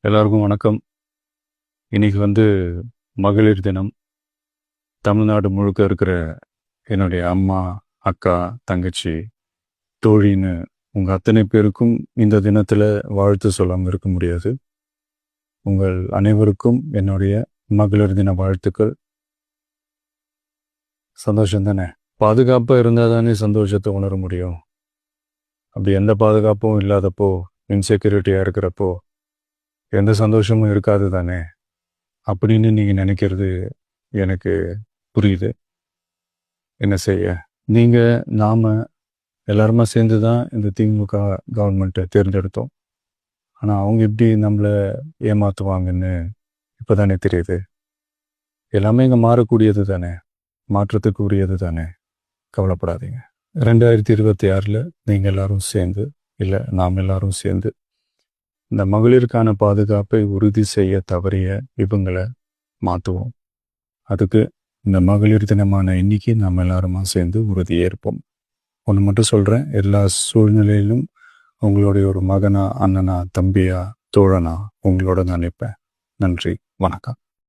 எல்லாருக்கும் வணக்கம். இன்னைக்கு மகளிர் தினம். தமிழ்நாடு முழுக்க இருக்கிற என்னுடைய அம்மா, அக்கா, தங்கச்சி, தோழின்னு உங்க அத்தனை பேருக்கும் இந்த தினத்துல வாழ்த்து சொல்லாமல் இருக்க முடியாது. உங்கள் அனைவருக்கும் என்னுடைய மகளிர் தின வாழ்த்துக்கள். சந்தோஷம் தானே? பாதுகாப்பா இருந்தால் தானே சந்தோஷத்தை உணர முடியும். அப்படி எந்த பாதுகாப்பும் இல்லாதப்போ, இன்செக்யூரிட்டியா இருக்கிறப்போ எந்த சந்தோஷமும் இருக்காது தானே அப்படின்னு நீங்க நினைக்கிறது எனக்கு புரியுது. என்ன செய்ய, நீங்க நாம எல்லாருமா சேர்ந்து தான் இந்த திமுக கவர்மெண்ட்டை தேர்ந்தெடுத்தோம். ஆனால் அவங்க எப்படி நம்மளை ஏமாற்றுவாங்கன்னு இப்போதானே தெரியுது. எல்லாமே இங்கே மாறக்கூடியது தானே, மாற்றத்துக்கு உரியது தானே. கவலைப்படாதீங்க. 2026 நீங்கள் எல்லாரும் சேர்ந்து, இல்லை நாம் எல்லாரும் சேர்ந்து இந்த மகளிருக்கான பாதுகாப்பை உறுதி செய்ய தவறிய இவங்களை மாற்றுவோம். அதுக்கு இந்த மகளிர் தினமான இன்னைக்கு நம்ம எல்லாருமா சேர்ந்து உறுதியேற்போம். ஒன்று மட்டும் சொல்கிறேன், எல்லா சூழ்நிலையிலும் உங்களுடைய ஒரு மகனா, அண்ணனா, தம்பியா, தோழனா உங்களோட நான் நிற்பேன். நன்றி, வணக்கம்.